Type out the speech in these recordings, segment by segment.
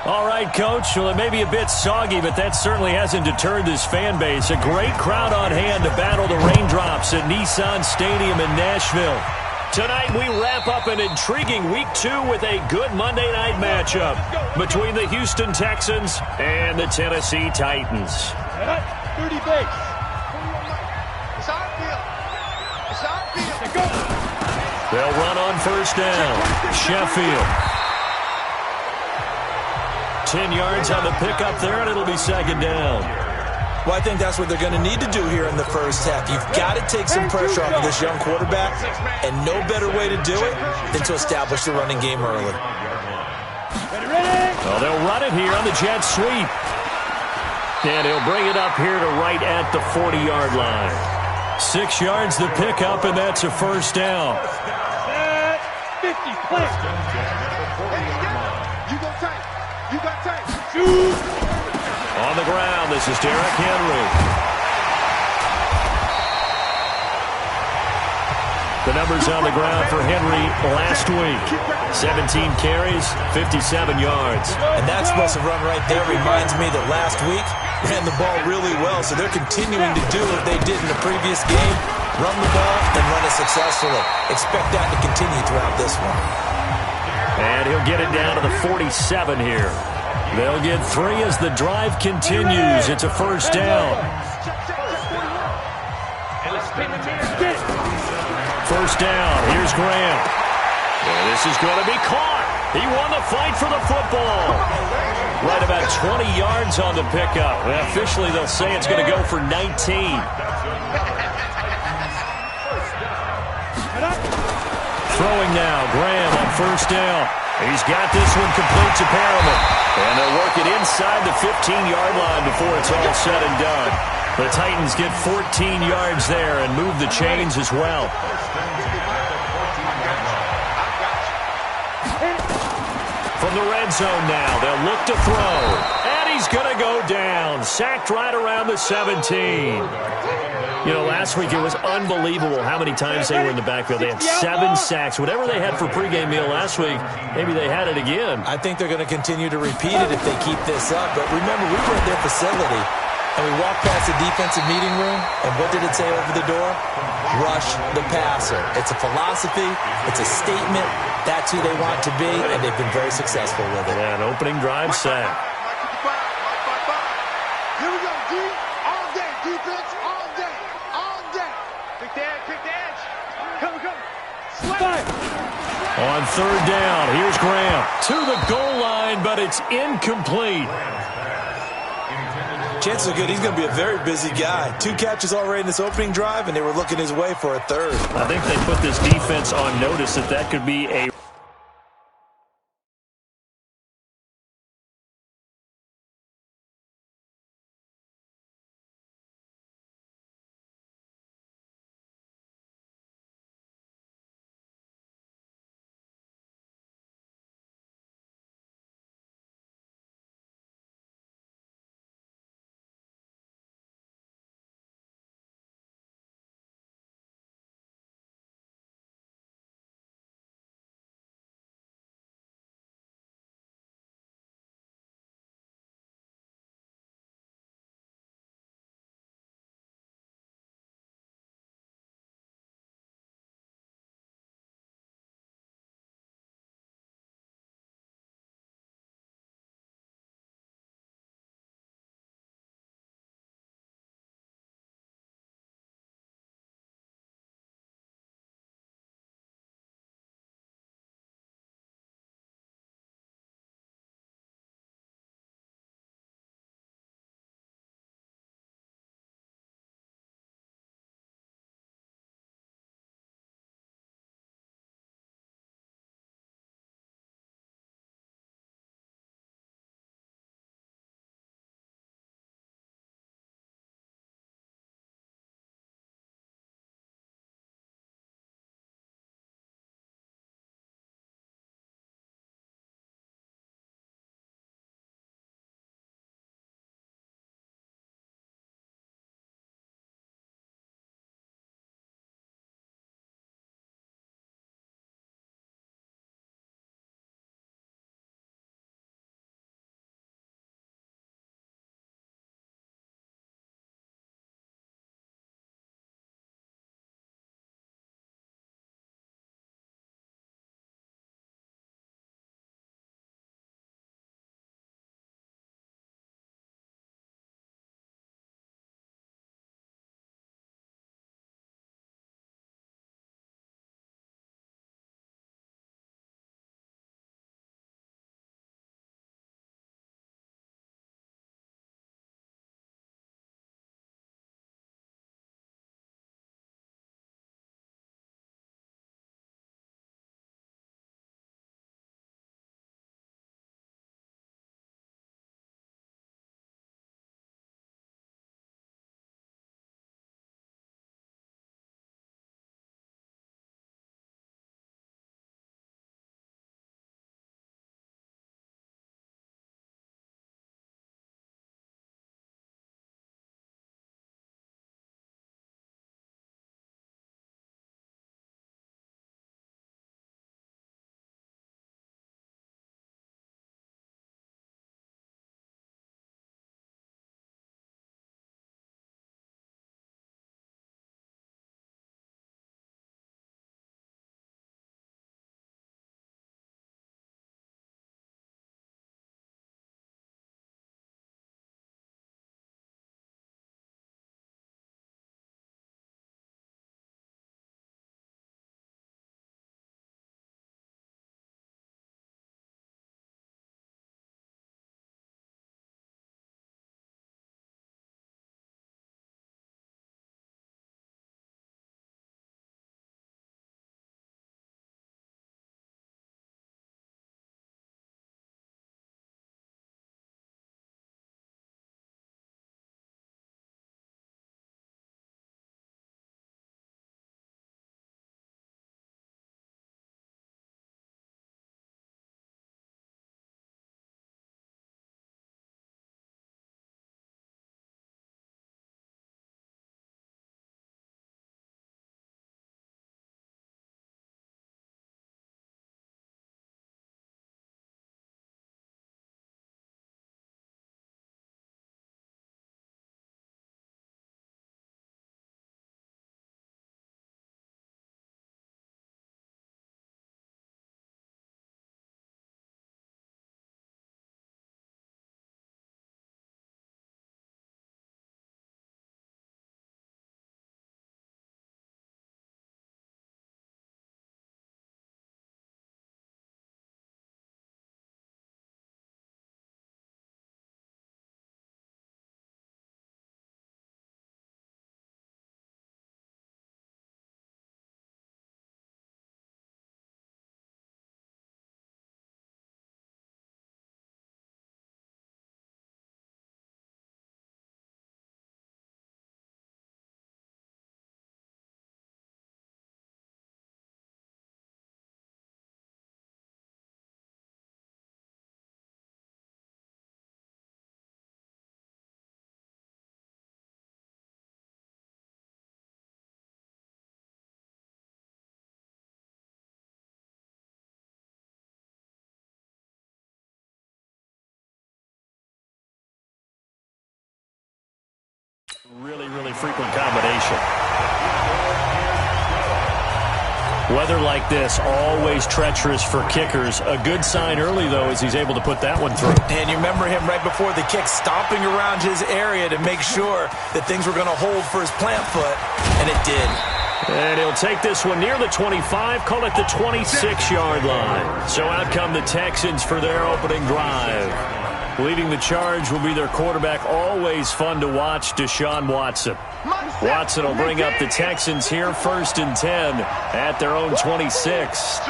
All right, Coach. Well, it may be a bit soggy, but that certainly hasn't deterred this fan base. A great crowd on hand to battle the raindrops at Nissan Stadium in Nashville. Tonight, we wrap up an intriguing Week 2 with a good Monday night matchup between the Houston Texans and the Tennessee Titans. 30 base. They'll run on first down. Sheffield. 10 yards on the pickup there, and it'll be second down. Well, I think that's what they're going to need to do here in the first half. You've got to take some pressure off of this young quarterback, and no better way to do it than to establish the running game early. Well, they'll run it here on the jet sweep. And he'll bring it up here to right at the 40-yard line. 6 yards the pickup, and that's a first down. 50, play. You go tight. You got tight. Shoot. On the ground, this is Derrick Henry. The numbers on the ground for Henry last week. 17 carries, 57 yards. And that explosive run right there reminds me that last week ran the ball really well, so they're continuing to do what they did in the previous game, run the ball and run it successfully. Expect that to continue throughout this one. And he'll get it down to the 47 here. They'll get 3 as the drive continues. It's a first down. First down. Here's Graham. And this is going to be caught. He won the fight for the football. Right about 20 yards on the pickup. Well, officially, they'll say it's going to go for 19. Throwing now, Graham on first down. He's got this one complete to Perriman. And they'll work it inside the 15-yard line before it's all said and done. The Titans get 14 yards there and move the chains as well. From the red zone now, they'll look to throw. And he's going to go down. Sacked right around the 17. You know, last week it was unbelievable how many times they were in the backfield. They had 7 sacks. Whatever they had for pregame meal last week, maybe they had it again. I think they're going to continue to repeat it if they keep this up. But remember, we were at their facility, and we walked past the defensive meeting room, and what did it say over the door? Rush the passer. It's a philosophy. It's a statement. That's who they want to be, and they've been very successful with it. Yeah, an opening drive sack. Here we go, D. All day. Defense, all day. All day. Pick the edge. Come. On third down, here's Graham to the goal line, but it's incomplete. Chances are good he's going to be a very busy guy. 2 catches already in this opening drive, and they were looking his way for a third. I think they put this defense on notice that could be a Really, really frequent combination. Weather like this, always treacherous for kickers. A good sign early, though, is he's able to put that one through. And you remember him right before the kick stomping around his area to make sure that things were going to hold for his plant foot, and it did. And he'll take this one near the 25, call it the 26-yard line. So out come the Texans for their opening drive. Leading the charge will be their quarterback, always fun to watch, Deshaun Watson. Watson will bring up the Texans here, 1st and 10 at their own 26.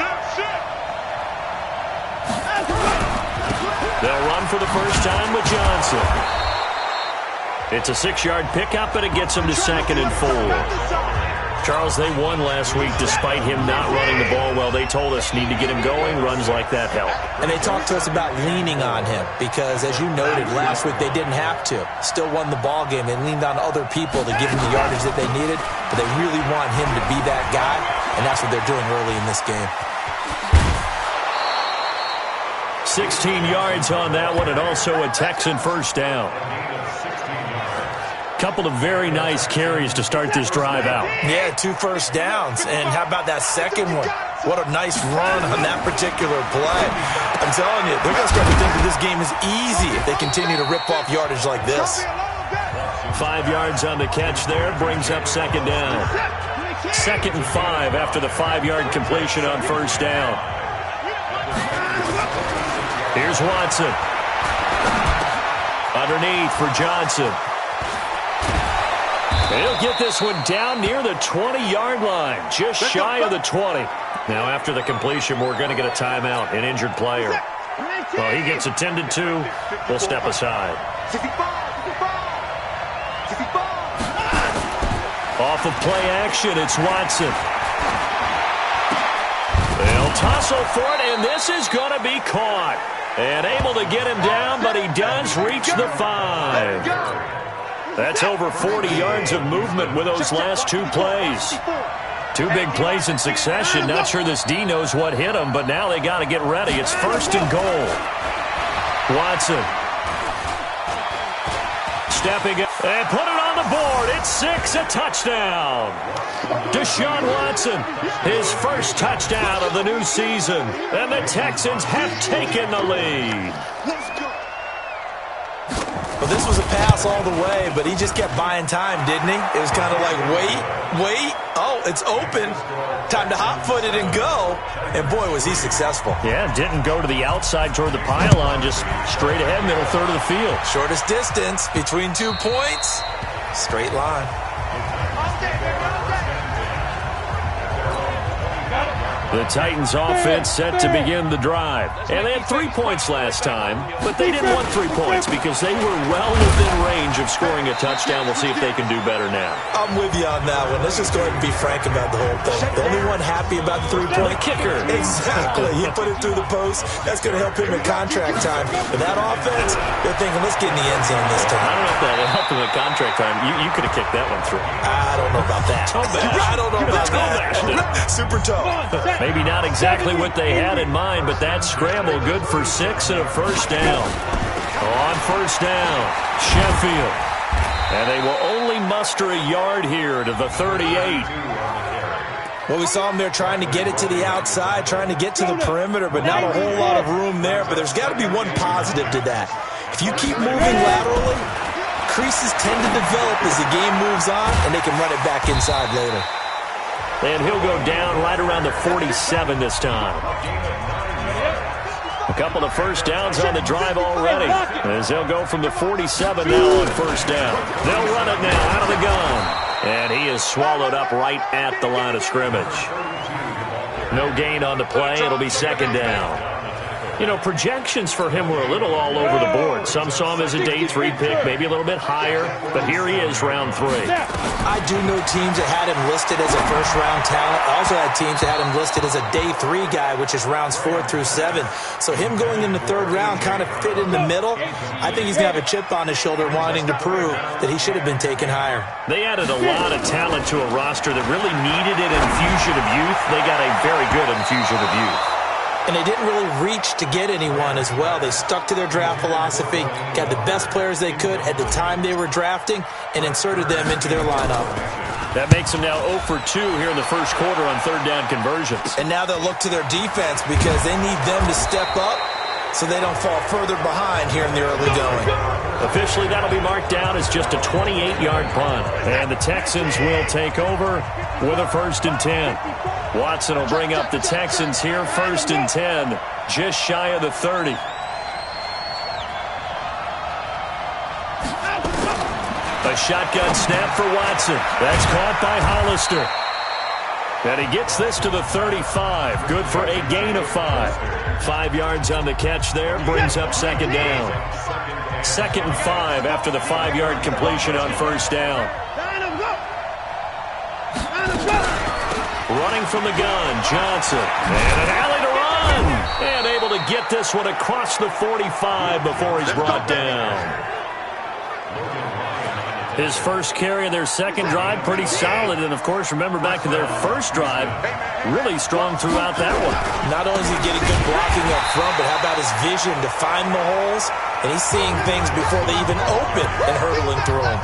They'll run for the first time with Johnson. It's a 6-yard pickup, and it gets them to 2nd and 4. Charles, they won last week despite him not running the ball well. They told us need to get him going. Runs like that help. And they talked to us about leaning on him because, as you noted, last week they didn't have to. Still won the ball game. They leaned on other people to give him the yardage that they needed, but they really want him to be that guy, and that's what they're doing early in this game. 16 yards on that one, and also a Texan first down. Couple of very nice carries to start this drive out. Yeah, 2 first downs. And how about that second one? What a nice run on that particular play. I'm telling you, they're going to start to think that this game is easy if they continue to rip off yardage like this. 5 yards on the catch there, brings up 2nd down. 2nd and 5 after the 5-yard completion on first down. Here's Watson. Underneath for Johnson. He'll get this one down near the 20-yard line, just shy of the 20. Now, after the completion, we're going to get a timeout, an injured player. Well, he gets attended to. We'll step aside. Off of play action, it's Watson. They'll tussle for it, and this is going to be caught. And able to get him down, but he does reach the 5. That's over 40 yards of movement with those last 2 plays. 2 big plays in succession. Not sure this D knows what hit him, but now they got to get ready. It's 1st and goal. Watson. Stepping up and put it on the board. It's 6, a touchdown. Deshaun Watson, his first touchdown of the new season. And the Texans have taken the lead. Well, this was a pass all the way, but he just kept buying time, didn't he? It was kind of like, wait. Oh, it's open. Time to hot-foot it and go. And, boy, was he successful. Yeah, didn't go to the outside toward the pylon, just straight ahead, middle third of the field. Shortest distance between 2 points. Straight line. The Titans offense set to begin the drive. And they had 3 points last time, but they didn't want 3 points because they were well within range of scoring a touchdown. We'll see if they can do better now. I'm with you on that one. Let's just go ahead and be frank about the whole thing. The only one happy about the 3-point kicker. Exactly. He put it through the post. That's going to help him in contract time. But that offense, they're thinking, let's get in the end zone this time. I don't know if that helped him in contract time. You could have kicked that one through. I don't know about that. I don't know about that. Super tough. Maybe not exactly what they had in mind, but that scramble good for 6 and a first down. On first down, Sheffield. And they will only muster a yard here to the 38. Well, we saw him there trying to get it to the outside, trying to get to the perimeter, but not a whole lot of room there. But there's got to be one positive to that. If you keep moving laterally, creases tend to develop as the game moves on, and they can run it back inside later. And he'll go down right around the 47 this time. A couple of first downs on the drive already, as they'll go from the 47 now on first down. They'll run it now out of the gun. And he is swallowed up right at the line of scrimmage. No gain on the play. It'll be 2nd down. You know, projections for him were a little all over the board. Some saw him as a day 3 pick, maybe a little bit higher, but here he is, round 3. I do know teams that had him listed as a first-round talent. I also had teams that had him listed as a day 3 guy, which is rounds 4 through 7. So him going in the 3rd round kind of fit in the middle. I think he's going to have a chip on his shoulder wanting to prove that he should have been taken higher. They added a lot of talent to a roster that really needed an infusion of youth. They got a very good infusion of youth. And they didn't really reach to get anyone as well. They stuck to their draft philosophy, got the best players they could at the time they were drafting, and inserted them into their lineup. That makes them now 0 for 2 here in the first quarter on third down conversions. And now they'll look to their defense because they need them to step up so they don't fall further behind here in the early going. Officially, that'll be marked down as just a 28-yard punt. And the Texans will take over with a 1st and 10. Watson will bring up the Texans here, 1st and 10, just shy of the 30. A shotgun snap for Watson. That's caught by Hollister. And he gets this to the 35. Good for a gain of 5. 5 yards on the catch there. Brings up 2nd down. 2nd and 5 after the 5-yard completion on 1st down. Running from the gun, Johnson. And an alley to run. And able to get this one across the 45 before he's brought down. His first carry of their second drive, pretty solid. And, of course, remember back to their first drive, really strong throughout that one. Not only is he getting good blocking up front, but how about his vision to find the holes? And he's seeing things before they even open and hurtling through them.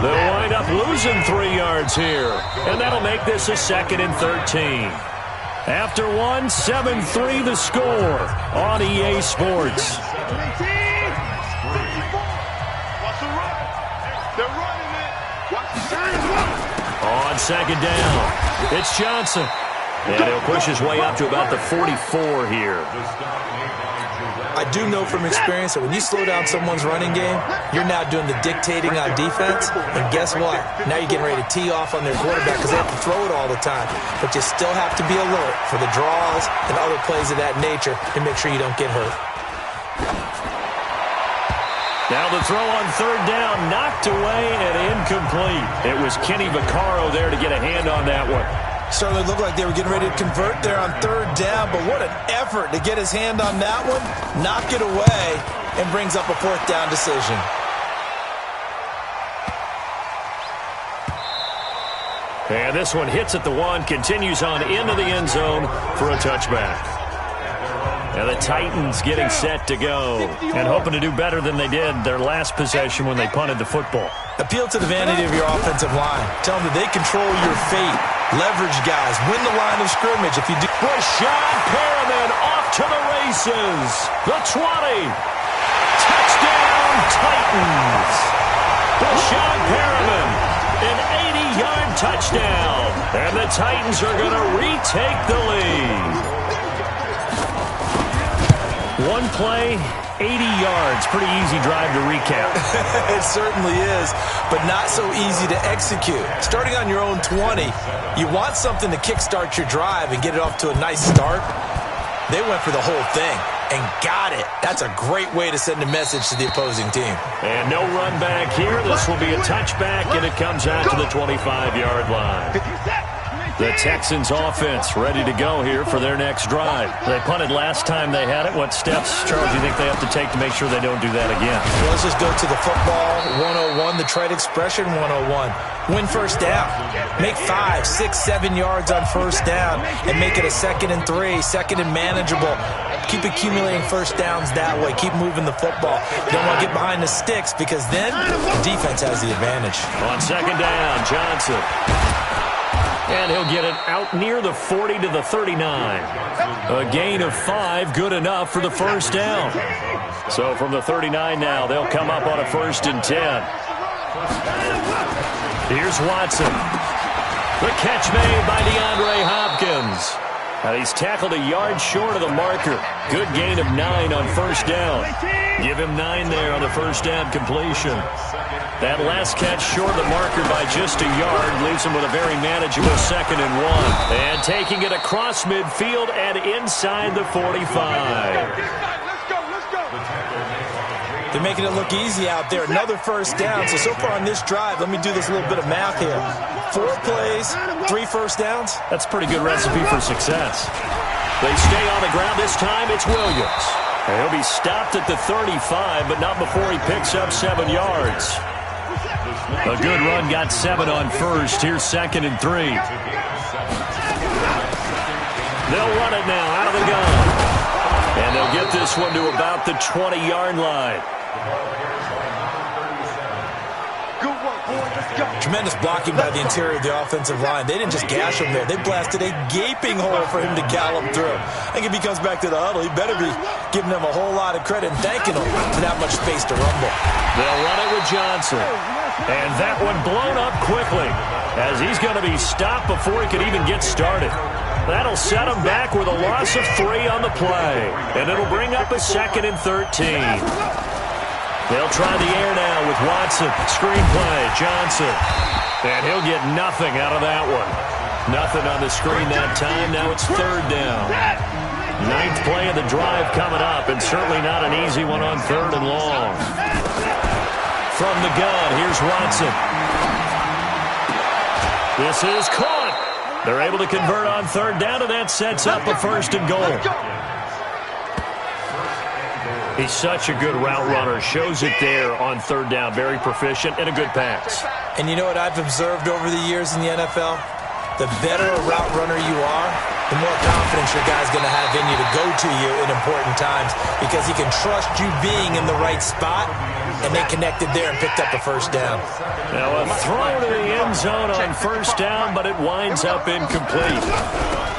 They'll wind up losing 3 yards here. And that'll make this a 2nd and 13. After one, 7-3 the score on EA Sports. On 2nd down, it's Johnson. And he'll push his way up to about the 44 here. I do know from experience that when you slow down someone's running game, you're now doing the dictating on defense. And guess what? Now you're getting ready to tee off on their quarterback because they have to throw it all the time. But you still have to be alert for the draws and other plays of that nature to make sure you don't get hurt. Now the throw on 3rd down, knocked away and incomplete. It was Kenny Vaccaro there to get a hand on that one. Certainly looked like they were getting ready to convert there on 3rd down, but what an effort to get his hand on that one, knock it away, and brings up a 4th down decision. And this one hits at the 1, continues on into the end zone for a touchback. And the Titans getting set to go and hoping to do better than they did their last possession when they punted the football. Appeal to the vanity of your offensive line. Tell them that they control your fate. Leverage guys. Win the line of scrimmage if you do. Rashad Perriman off to the races. The 20. Touchdown Titans. Rashad Perriman, an 80-yard touchdown. And the Titans are going to retake the lead. One play, 80 yards. Pretty easy drive to recap. It certainly is, but not so easy to execute. Starting on your own 20, you want something to kickstart your drive and get it off to a nice start. They went for the whole thing and got it. That's a great way to send a message to the opposing team. And no run back here. This will be a touchback, and it comes out to the 25-yard line. The Texans offense ready to go here for their next drive. They punted last time they had it. What steps, Charles, do you think they have to take to make sure they don't do that again? Well, let's just go to the football 101, the trade expression 101. Win 1st down. Make 5, 6, 7 yards on 1st down and make it a 2nd and 3, 2nd and manageable. Keep accumulating 1st downs that way. Keep moving the football. You don't want to get behind the sticks because then the defense has the advantage. On 2nd down, Johnson. And he'll get it out near the 40 to the 39. A gain of 5, good enough for the 1st down. So from the 39 now, they'll come up on a 1st and 10. Here's Watson. The catch made by DeAndre Hopkins. Now he's tackled a yard short of the marker. Good gain of 9 on 1st down. Give him 9 there on the 1st down completion. That last catch short of the marker by just a yard leaves him with a very manageable 2nd and 1. And taking it across midfield and inside the 45. They're making it look easy out there. Another 1st down. So far on this drive, let me do this little bit of math here. 4 plays, 3 1st downs. That's a pretty good recipe for success. They stay on the ground. This time it's Williams. And he'll be stopped at the 35, but not before he picks up 7 yards. A good run, got 7 on 1st. Here's 2nd and 3. They'll run it now out of the gun. And they'll get this one to about the 20-yard line. Good work, boy. Let's go. Tremendous blocking by the interior of the offensive line. They didn't just gash him there. They blasted a gaping hole for him to gallop through. I think if he comes back to the huddle, he better be giving them a whole lot of credit and thanking them for that much space to rumble. They'll run it with Johnson. And that one blown up quickly as he's going to be stopped before he could even get started. That'll set him back with a loss of 3 on the play. And it'll bring up a 2nd and 13. They'll try the air now with Watson. Screen play, Johnson. And he'll get nothing out of that one. Nothing on the screen that time. Now it's 3rd down. 9th play of the drive coming up, and certainly not an easy one on 3rd and long. From the gun, here's Watson. This is caught. They're able to convert on 3rd down, and that sets up a 1st and goal. He's such a good route runner. Shows it there on 3rd down. Very proficient and a good pass. And you know what I've observed over the years in the NFL? The better a route runner you are, the more confidence your guy's going to have in you to go to you in important times because he can trust you being in the right spot, and they connected there and picked up a 1st down. Now a throw to the end zone on 1st down, but it winds up incomplete.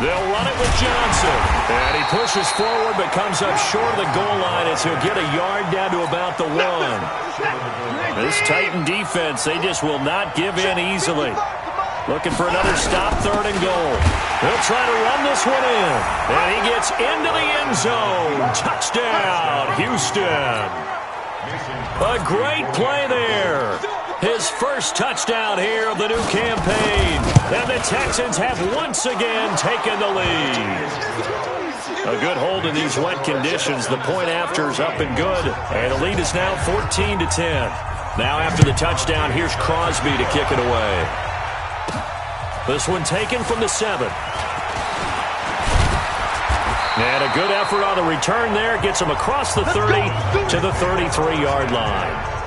They'll run it with Johnson. And he pushes forward but comes up short of the goal line as he'll get a yard down to about the 1. This Titan defense, they just will not give in easily. Looking for another stop, 3rd and goal. They'll try to run this one in. And he gets into the end zone. Touchdown, Houston. A great play there. His first touchdown here of the new campaign. And the Texans have once again taken the lead. A good hold in these wet conditions. The point after is up and good. And the lead is now 14-10. Now after the touchdown, here's Crosby to kick it away. This one taken from the 7. And a good effort on the return there. Gets him across the 30 to the 33-yard line.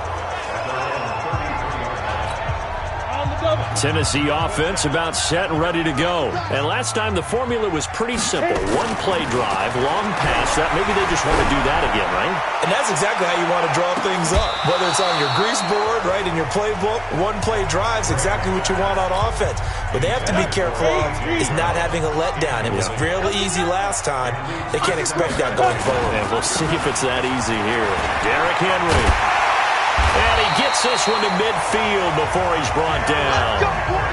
Tennessee offense about set and ready to go. And last time the formula was pretty simple. 1-play drive, long pass. That maybe they just want to do that again, right? And that's exactly how you want to draw things up. Whether it's on your grease board, right, in your playbook, 1-play drive's exactly what you want on offense. What they have to be careful of is not having a letdown. It was real easy last time. They can't expect that going forward. And we'll see if it's that easy here. Derrick Henry. And he gets this one to midfield before he's brought down.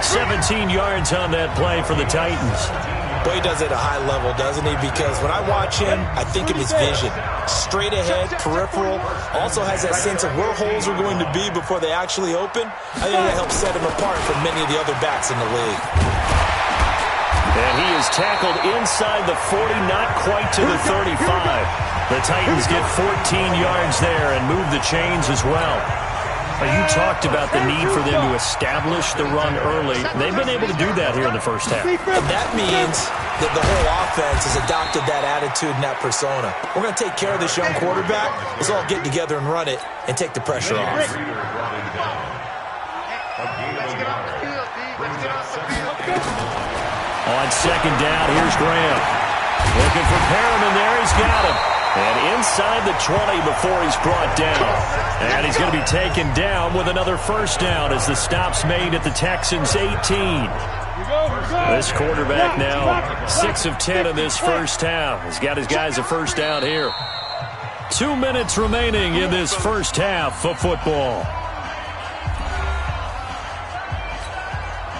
17 yards on that play for the Titans. But he does it at a high level, doesn't he? Because when I watch him, I think of his vision. Straight ahead, peripheral. Also has that sense of where holes are going to be before they actually open. I think that helps set him apart from many of the other backs in the league. And he is tackled inside the 40, not quite to the 35. The Titans get 14 yards there and move the chains as well. You talked about the need for them to establish the run early. They've been able to do that here in the first half. And that means that the whole offense has adopted that attitude and that persona. We're going to take care of this young quarterback. Let's all get together and run it and take the pressure off. Let's get off the field, D. Let's get off the field. On 2nd down, here's Graham. Looking for Perriman there. He's got him. And inside the 20 before he's brought down. And he's going to be taken down with another 1st down as the stop's made at the Texans' 18. This quarterback now 6 of 10 in this first half. He's got his guys a 1st down here. 2 minutes remaining in this first half of football.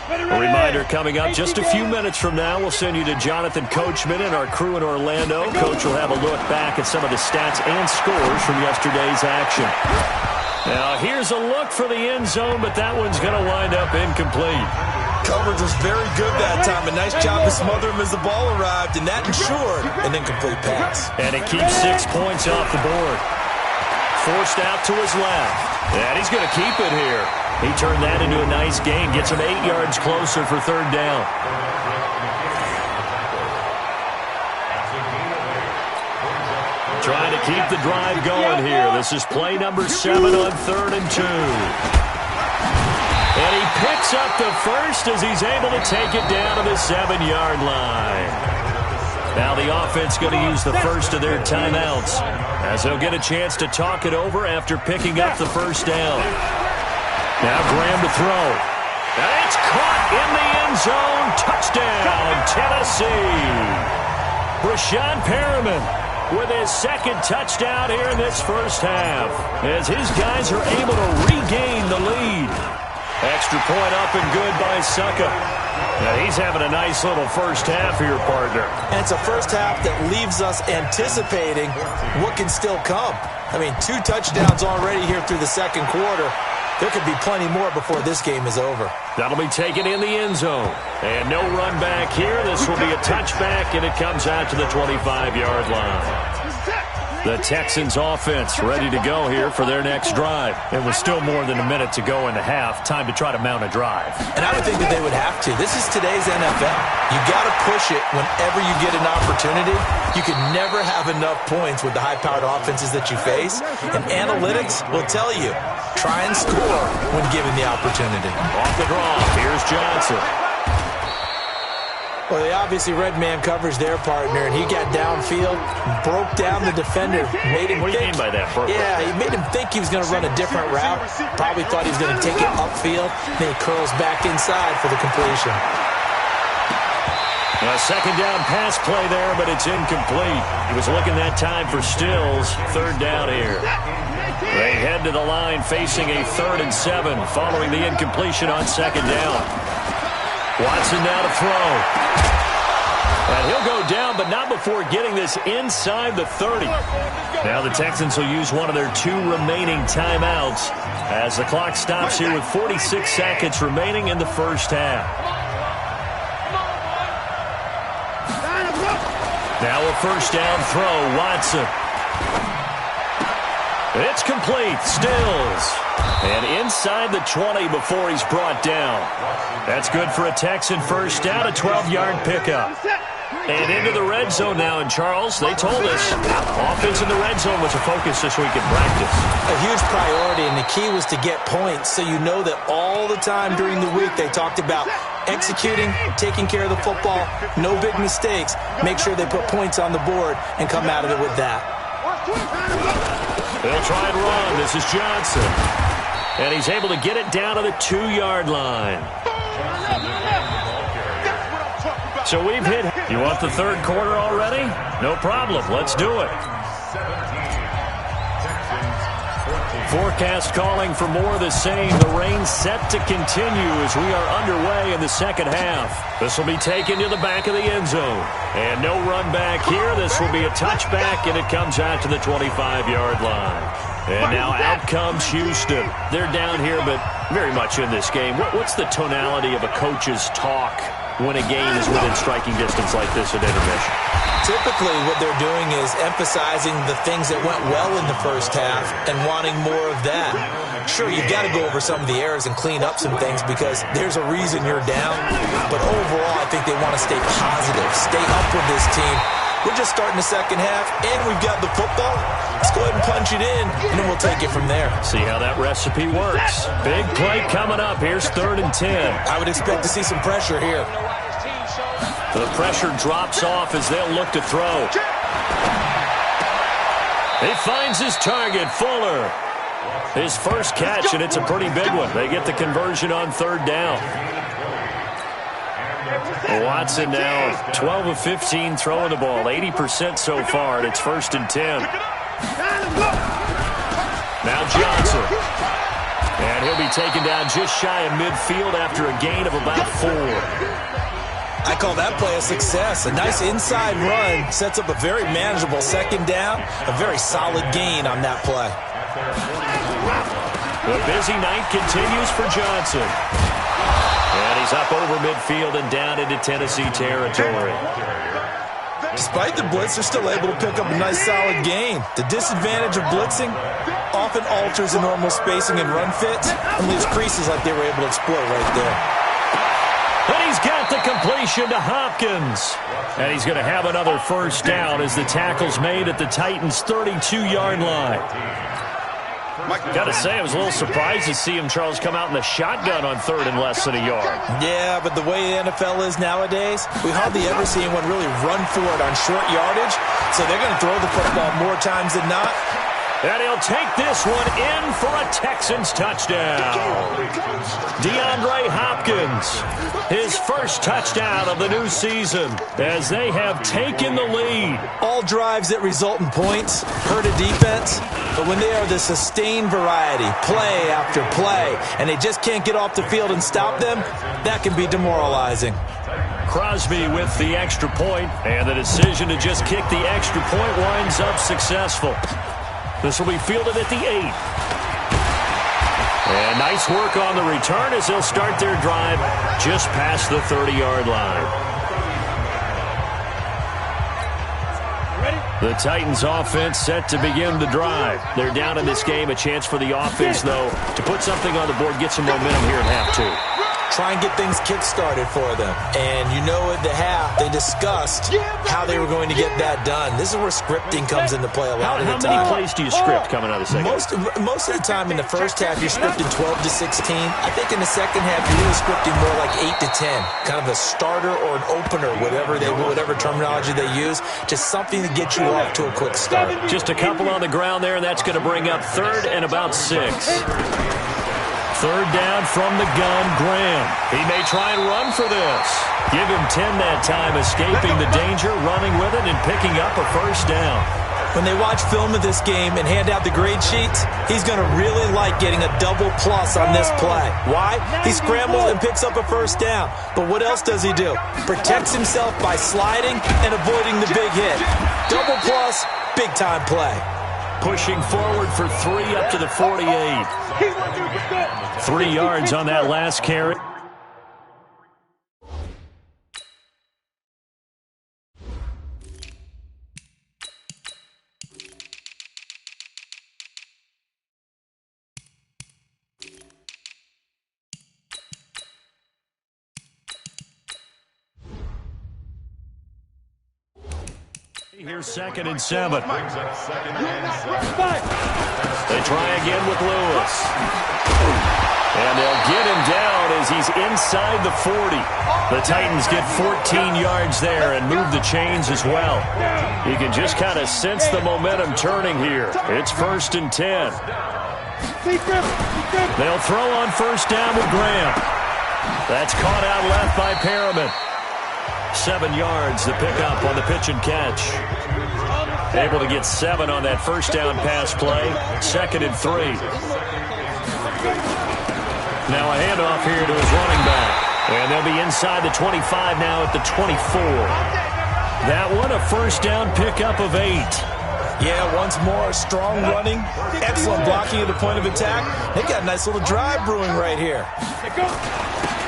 A reminder coming up just a few minutes from now. We'll send you to Jonathan Coachman and our crew in Orlando. Coach will have a look back at some of the stats and scores from yesterday's action. Now, here's a look for the end zone, but that one's going to wind up incomplete. Coverage was very good that time. A nice job to smother him as the ball arrived, and that ensured an incomplete pass. And it keeps 6 points off the board. Forced out to his left. And he's going to keep it here. He turned that into a nice gain. Gets him 8 yards closer for 3rd down. Trying to keep the drive going here. This is play number 7 on 3rd and 2. And he picks up the first as he's able to take it down to the 7-yard line. Now the offense going to use the first of their timeouts as they'll get a chance to talk it over after picking up the first down. Now Graham to throw. And it's caught in the end zone. Touchdown, Tennessee. Brashad Perriman with his second touchdown here in this first half as his guys are able to regain the lead. Extra point up and good by Succa. Now he's having a nice little first half here, partner. And it's a first half that leaves us anticipating what can still come. I mean, 2 touchdowns already here through the second quarter. There could be plenty more before this game is over. That'll be taken in the end zone. And no run back here. This will be a touchback, and it comes out to the 25-yard line. The Texans offense ready to go here for their next drive. It was still more than a minute to go in the half. Time to try to mount a drive. And I would think that they would have to. This is today's NFL. You got to push it whenever you get an opportunity. You can never have enough points with the high-powered offenses that you face. And analytics will tell you, try and score when given the opportunity. Off the draw, here's Johnson. Well, they obviously read man coverage their partner, and he got downfield, broke down the defender, made him What do you mean by that, Burke? Yeah, he made him think he was going to run a different route. Probably thought he was going to take it upfield. Then he curls back inside for the completion. A second down pass play there, but it's incomplete. He was looking that time for Stills. Third down here. They head to the line facing a 3rd and 7 following the incompletion on second down. Watson now to throw. And he'll go down, but not before getting this inside the 30. Now the Texans will use one of their 2 remaining timeouts as the clock stops here with 46 seconds remaining in the first half. Now a first down throw, Watson. It's complete, Stills. And inside the 20 before he's brought down. That's good for a Texan first down, a 12-yard pickup. And into the red zone now, and Charles, they told us offense in the red zone was a focus this week in practice. A huge priority, and the key was to get points, so you know that all the time during the week they talked about executing, taking care of the football, no big mistakes, make sure they put points on the board and come out of it with that. They'll try and run. This is Johnson. And he's able to get it down to the 2-yard line. So we've hit. You want the third quarter already? No problem. Let's do it. Forecast calling for more of the same. The rain set to continue as we are underway in the second half. This will be taken to the back of the end zone. And no run back here. This will be a touchback, and it comes out to the 25-yard line. And now out comes Houston. They're down here, but very much in this game. What's the tonality of a coach's talk when a game is within striking distance like this at intermission? Typically, what they're doing is emphasizing the things that went well in the first half and wanting more of that. Sure, you've got to go over some of the errors and clean up some things because there's a reason you're down. But overall, I think they want to stay positive, stay up with this team. We're just starting the second half, and we've got the football. Let's go ahead and punch it in, and then we'll take it from there. See how that recipe works. Big play coming up. Here's 3rd and 10. I would expect to see some pressure here. The pressure drops off as they'll look to throw. He finds his target, Fuller. His first catch, and it's a pretty big one. They get the conversion on 3rd down. Watson now 12 of 15 throwing the ball, 80% so far, and it's 1st and 10. Now Johnson. And he'll be taken down just shy of midfield after a gain of about 4. I call that play a success. A nice inside run sets up a very manageable second down, a very solid gain on that play. The busy night continues for Johnson. And he's up over midfield and down into Tennessee territory. Despite the blitz, they're still able to pick up a nice solid gain. The disadvantage of blitzing often alters the normal spacing and run fits and leaves creases like they were able to exploit right there. And he's got the completion to Hopkins. And he's going to have another first down as the tackle's made at the Titans' 32-yard line. Got to say, I was a little surprised to see him, Charles, come out in the shotgun on 3rd and less than a yard. Yeah, but the way the NFL is nowadays, we hardly ever see anyone really run for it on short yardage. So they're going to throw the football more times than not. And he'll take this one in for a Texans touchdown. DeAndre Hopkins, his first touchdown of the new season as they have taken the lead. All drives that result in points hurt a defense, but when they are the sustained variety, play after play, and they just can't get off the field and stop them, that can be demoralizing. Crosby with the extra point, and the decision to just kick the extra point winds up successful. This will be fielded at the 8. And nice work on the return as they'll start their drive just past the 30-yard line. The Titans offense set to begin the drive. They're down in this game. A chance for the offense, though, to put something on the board, get some momentum here in half 2. Try and get things kick-started for them. And you know at the half, they discussed how they were going to get that done. This is where scripting comes into play a lot of the time. How many plays do you script coming out of the second? Most of the time in the first half, you're scripting 12 to 16. I think in the second half, you're really scripting more like 8 to 10. Kind of a starter or an opener, whatever terminology they use. Just something to get you off to a quick start. Just a couple on the ground there, and that's going to bring up 3rd and about 6. 3rd down from the gun, Graham. He may try and run for this. Give him 10 that time, escaping the danger, running with it, and picking up a first down. When they watch film of this game and hand out the grade sheets, he's going to really like getting a double plus on this play. Why? He scrambles and picks up a first down. But what else does he do? Protects himself by sliding and avoiding the big hit. Double plus, big-time play. Pushing forward for 3 up to the 48. 3 yards on that last carry. Here's 2nd and 7. They try again with Lewis. And they'll get him down as he's inside the 40. The Titans get 14 yards there and move the chains as well. You can just kind of sense the momentum turning here. It's 1st and 10. They'll throw on 1st down with Graham. That's caught out left by Perriman. 7 yards, the pickup on the pitch and catch. Able to get 7 on that 1st down pass play. 2nd and 3. Now a handoff here to his running back. And they'll be inside the 25 now at the 24. That one a 1st down pickup of 8. Yeah, once more, strong running, excellent blocking at the point of attack. They got a nice little drive brewing right here.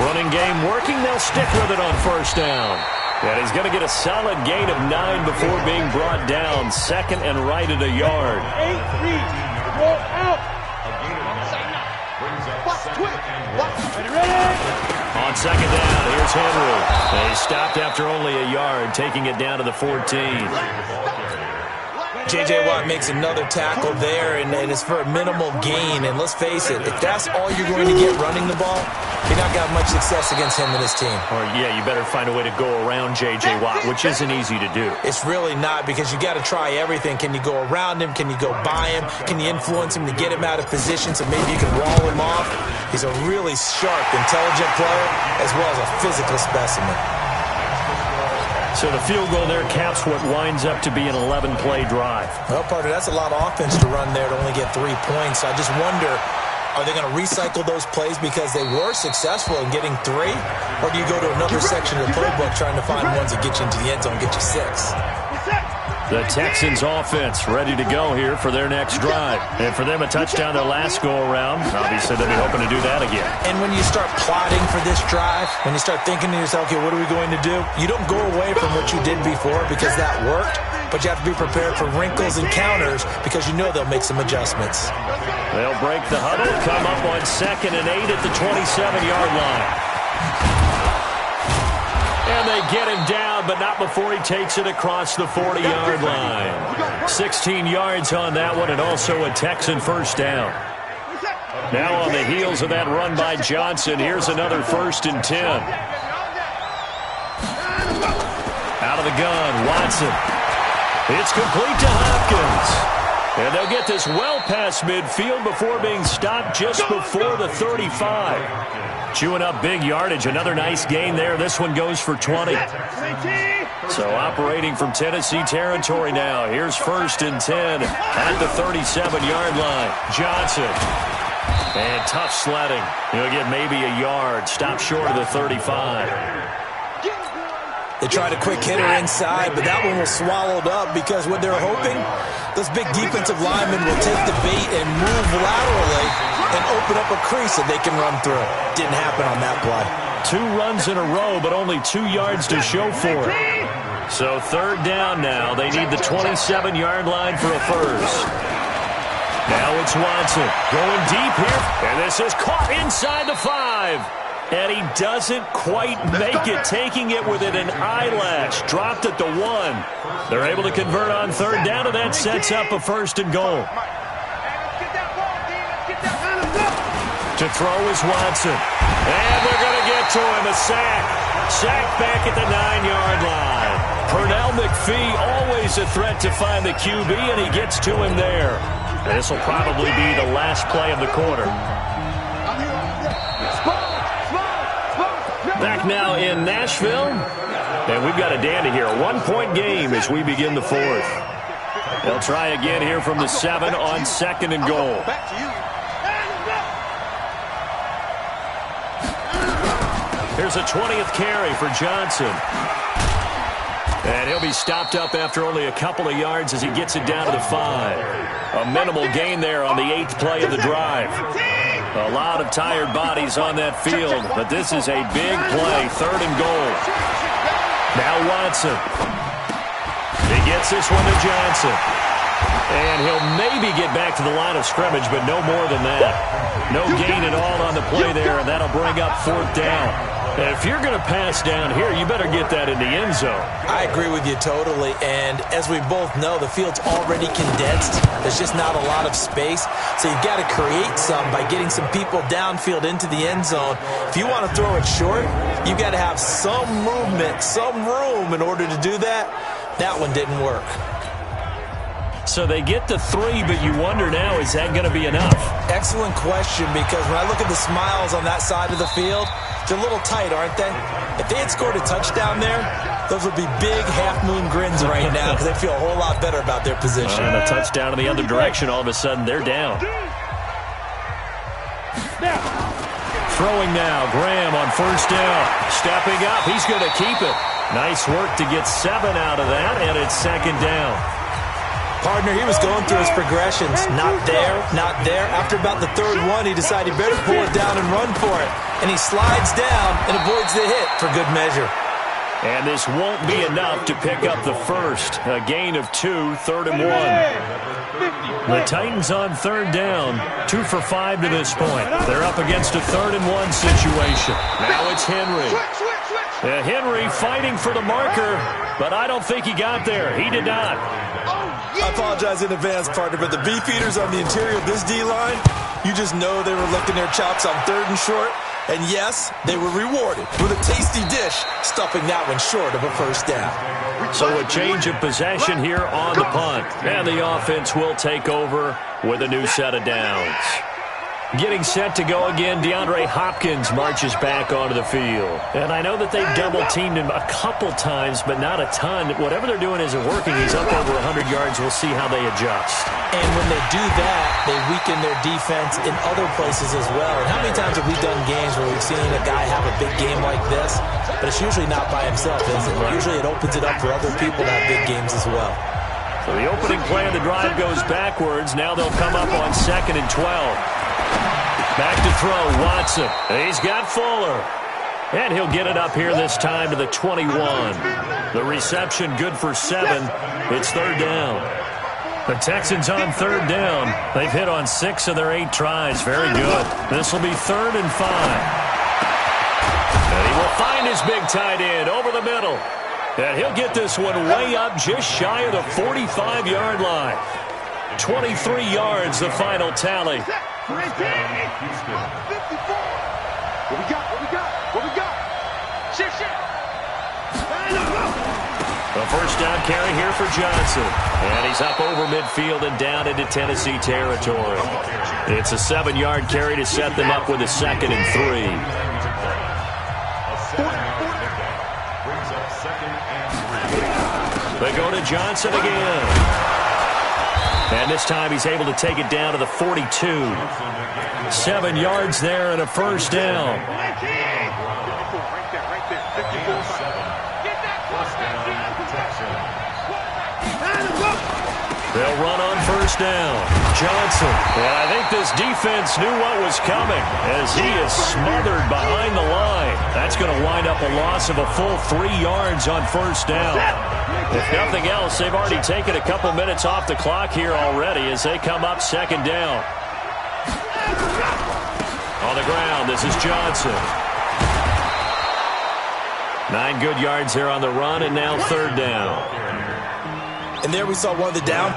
Running game working, they'll stick with it on 1st down. And he's going to get a solid gain of 9 before being brought down. 2nd and right at a yard. On 2nd down, here's Henry. And he stopped after only a yard, taking it down to the 14. J.J. Watt makes another tackle there, and it's for a minimal gain. And let's face it, if that's all you're going to get running the ball, you're not got much success against him and his team. Or, yeah, you better find a way to go around J.J. Watt, which isn't easy to do. It's really not, because you got to try everything. Can you go around him? Can you go by him? Can you influence him to get him out of position so maybe you can wall him off? He's a really sharp, intelligent player, as well as a physical specimen. So the field goal there caps what winds up to be an 11-play drive. Well, partner, that's a lot of offense to run there to only get 3 points. I just wonder, are they going to recycle those plays because they were successful in getting 3? Or do you go to another section of the playbook trying to find ones that get you into the end zone and get you 6? The Texans offense ready to go here for their next drive. And for them, a touchdown their last go-around. Obviously, they'll be hoping to do that again. And when you start plotting for this drive, when you start thinking to yourself, okay, what are we going to do? You don't go away from what you did before because that worked, but you have to be prepared for wrinkles and counters because you know they'll make some adjustments. They'll break the huddle, come up on 2nd and 8 at the 27-yard line. And they get him down, but not before he takes it across the 40-yard line. 16 yards on that one, and also a Texan first down. Now on the heels of that run by Johnson, here's another 1st and 10. Out of the gun, Watson. It's complete to Hopkins. And they'll get this well past midfield before being stopped just before the 35. Chewing up big yardage. Another nice gain there. This one goes for 20. So operating from Tennessee territory now. Here's 1st and 10 at the 37-yard line. Johnson. And tough sledding. He'll get maybe a yard. Stop short of the 35. They tried a quick hitter inside, but that one was swallowed up because what they're hoping, those big defensive linemen will take the bait and move laterally and open up a crease that they can run through. Didn't happen on that play. 2 runs in a row, but only 2 yards to show for it. So 3rd down now. They need the 27-yard line for a first. Now it's Watson going deep here, and this is caught inside the 5. And he doesn't quite make it, taking it within an eyelash. Dropped at the 1. They're able to convert on 3rd down, and that sets up a 1st and goal. To throw is Watson. And they're going to get to him, a sack. Sack back at the 9-yard line. Pernell McPhee, always a threat to find the QB, and he gets to him there. And this will probably be the last play of the quarter. Back now in Nashville, and we've got a dandy here. A 1-point game as we begin the 4th. They'll try again here from the 7 on 2nd and goal. Here's a 20th carry for Johnson. And he'll be stopped up after only a couple of yards as he gets it down to the 5. A minimal gain there on the 8th play of the drive. A lot of tired bodies on that field, but this is a big play, 3rd and goal. Now Watson. He gets this one to Johnson. And he'll maybe get back to the line of scrimmage, but no more than that. No gain at all on the play there, and that'll bring up 4th down. And if you're going to pass down here, you better get that in the end zone. I agree with you totally, and as we both know, the field's already condensed. There's just not a lot of space, so you've got to create some by getting some people downfield into the end zone. If you want to throw it short, you've got to have some movement, some room in order to do that. That one didn't work. So they get to 3, but you wonder now, is that going to be enough? Excellent question, because when I look at the smiles on that side of the field, they're a little tight, aren't they? If they had scored a touchdown there, those would be big half-moon grins right now because they feel a whole lot better about their position. And a touchdown in the other direction, all of a sudden they're down. Throwing now, Graham on 1st down. Stepping up, he's going to keep it. Nice work to get 7 out of that, and it's 2nd down. Partner, he was going through his progressions. Not there, not there. After about the 3rd one, he decided he better pull it down and run for it. And he slides down and avoids the hit for good measure. And this won't be enough to pick up the first. A gain of 2, 3rd and 1. The Titans on 3rd down, 2 for 5 to this point. They're up against a 3rd and 1 situation. Now it's Henry. Henry fighting for the marker, but I don't think he got there. He did not. I apologize in advance, partner, but the beefeaters on the interior of this D-line, you just know they were licking their chops on 3rd and short. And yes, they were rewarded with a tasty dish, stuffing that one short of a 1st down. So a change of possession here on the punt. And the offense will take over with a new set of downs. Getting set to go again, DeAndre Hopkins marches back onto the field. And I know that they've double-teamed him a couple times, but not a ton. Whatever they're doing isn't working. He's up over 100 yards. We'll see how they adjust. And when they do that, they weaken their defense in other places as well. And how many times have we done games where we've seen a guy have a big game like this? But it's usually not by himself, is it? Usually it opens it up for other people to have big games as well. So the opening play of the drive goes backwards. Now they'll come up on 2nd and 12. Back to throw, Watson. He's got Fuller. And he'll get it up here this time to the 21. The reception good for 7. It's 3rd down. The Texans on 3rd down. They've hit on 6 of their 8 tries. Very good. This will be 3rd and 5. And he will find his big tight end over the middle. And he'll get this one way up just shy of the 45-yard line. 23 yards, the final tally. 54. What we got? What we got? What we got? Shit. A first down carry here for Johnson. And he's up over midfield and down into Tennessee territory. It's a 7-yard carry to set them up with a 2nd and 3. They go to Johnson again. And this time he's able to take it down to the 42. 7 yards there and a first down. They'll run on first down. Johnson. And I think this defense knew what was coming as he is smothered behind the line. That's going to wind up a loss of a full 3 yards on first down. If nothing else, they've already taken a couple minutes off the clock here already as they come up 2nd down. On the ground, this is Johnson. 9 good yards here on the run, and now 3rd down. And there we saw one of the down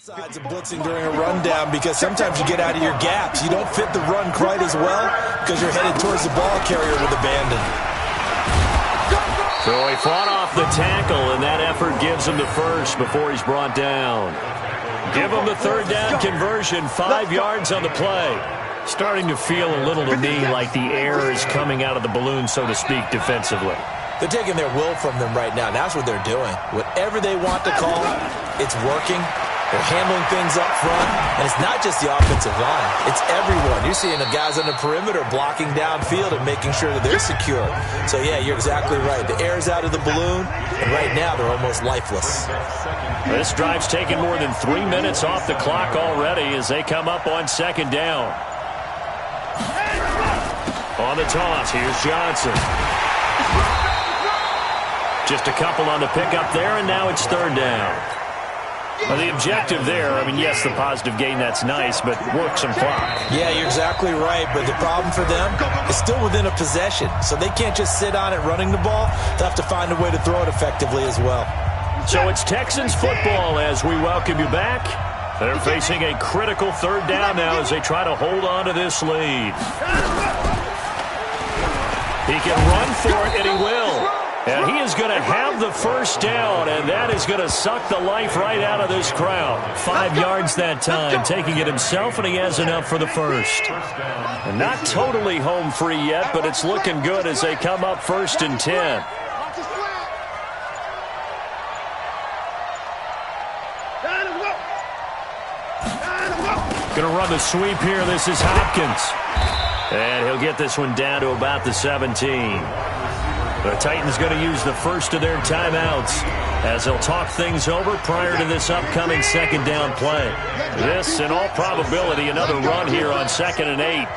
Sides of blitzing during a rundown because sometimes you get out of your gaps. You don't fit the run quite as well because you're headed towards the ball carrier with abandon. So he fought off the tackle, and that effort gives him the first before he's brought down. Give him the third down conversion, 5 yards on the play. Starting to feel a little to me like the air is coming out of the balloon, so to speak, defensively. They're taking their will from them right now. That's what they're doing. Whatever they want to call, it's working. They're handling things up front, and it's not just the offensive line. It's everyone. You're seeing the guys on the perimeter blocking downfield and making sure that they're secure. So, yeah, you're exactly right. The air's out of the balloon, and right now they're almost lifeless. This drive's taken more than 3 minutes off the clock already as they come up on second down. On the toss, here's Johnson. Just a couple on the pickup there, and now it's third down. Well, the objective there, I mean, yes, the positive gain, that's nice, but work some clock. Yeah, you're exactly right, but the problem for them is still within a possession, so they can't just sit on it running the ball. They'll have to find a way to throw it effectively as well. So it's Texans football as we welcome you back. They're facing a critical third down now as they try to hold on to this lead. He can run for it, and he will. And he is going to have the first down, and that is going to suck the life right out of this crowd. 5 yards that time, taking it himself, and he has enough for the first. And not totally home free yet, but it's looking good as they come up 1st and 10. Going to run the sweep here. This is Hopkins. And he'll get this one down to about the 17. The Titans going to use the first of their timeouts as they'll talk things over prior to this upcoming second down play. This, in all probability, another run here on 2nd and 8.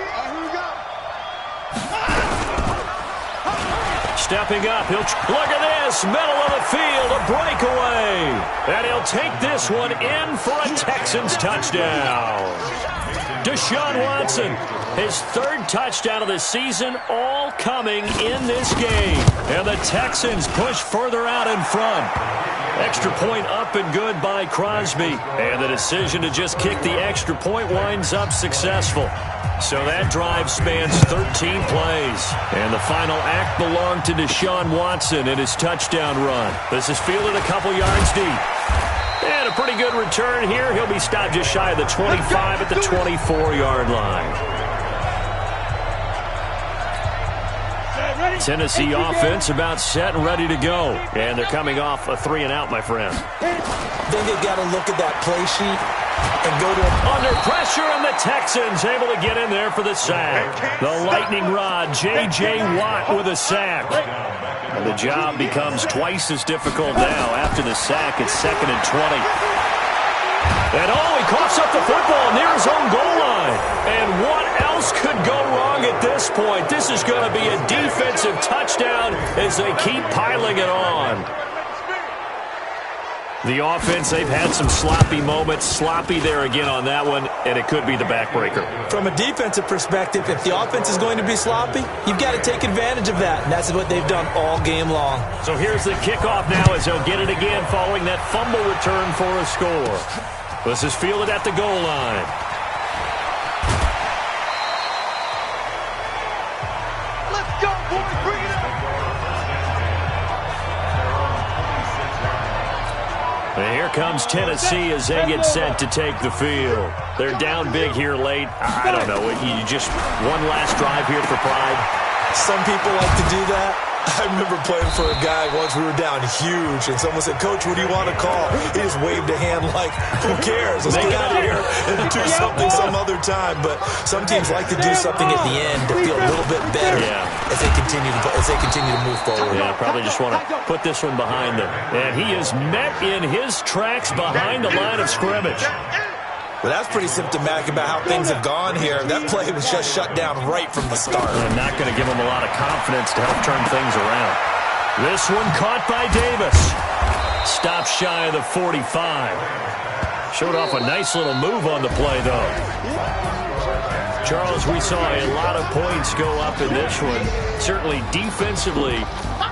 Stepping up, look at this, middle of the field, a breakaway. And he'll take this one in for a Texans touchdown. Deshaun Watson, his 3rd touchdown of the season, all coming in this game. And the Texans push further out in front. Extra point up and good by Crosby. And the decision to just kick the extra point winds up successful. So that drive spans 13 plays. And the final act belonged to Deshaun Watson in his touchdown run. This is fielded a couple yards deep. And a pretty good return here. He'll be stopped just shy of the 25 at the 24-yard line. Tennessee offense about set and ready to go. And they're coming off a 3-and-out, my friend. I think they've got to look at that play sheet and go to under pressure, and the Texans able to get in there for the sack. The lightning rod, J.J. Watt with a sack. And the job becomes twice as difficult now. After the sack, it's 2nd and 20. And he coughs up the football near his own goal line. And what else could go wrong at this point? This is going to be a defensive touchdown as they keep piling it on. The offense, they've had some sloppy moments. Sloppy there again on that one, and it could be the backbreaker. From a defensive perspective, if the offense is going to be sloppy, you've got to take advantage of that, and that's what they've done all game long. So here's the kickoff now as they'll get it again following that fumble return for a score. This is fielded at the goal line. Let's go, boys. Bring it up. And here comes Tennessee as they get set to take the field. They're down big here late. I don't know. You just one last drive here for pride. Some people like to do that. I remember playing for a guy once. We were down huge, and someone said, "Coach, what do you want to call?" He just waved a hand like, "Who cares? Let's get out of here and do something some other time." But some teams like to do something at the end to feel a little bit better as they continue to move forward. Yeah, probably just want to put this one behind them. And he is met in his tracks behind the line of scrimmage. Well, that's pretty symptomatic about how things have gone here. That play was just shut down right from the start. I'm not going to give him a lot of confidence to help turn things around. This one caught by Davis. Stopped shy of the 45. Showed off a nice little move on the play, though. Charles, we saw a lot of points go up in this one. Certainly defensively,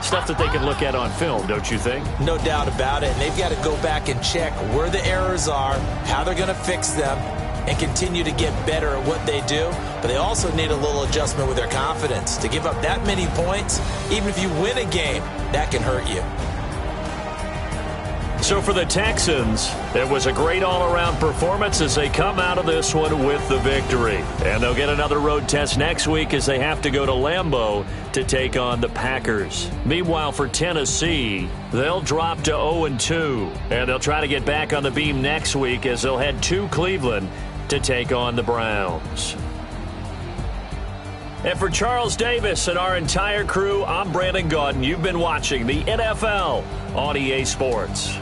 stuff that they can look at on film, don't you think? No doubt about it. And they've got to go back and check where the errors are, how they're going to fix them, and continue to get better at what they do. But they also need a little adjustment with their confidence. To give up that many points, even if you win a game, that can hurt you. So for the Texans, it was a great all-around performance as they come out of this one with the victory. And they'll get another road test next week as they have to go to Lambeau to take on the Packers. Meanwhile, for Tennessee, they'll drop to 0-2. And they'll try to get back on the beam next week as they'll head to Cleveland to take on the Browns. And for Charles Davis and our entire crew, I'm Brandon Gaudin. You've been watching the NFL on EA Sports.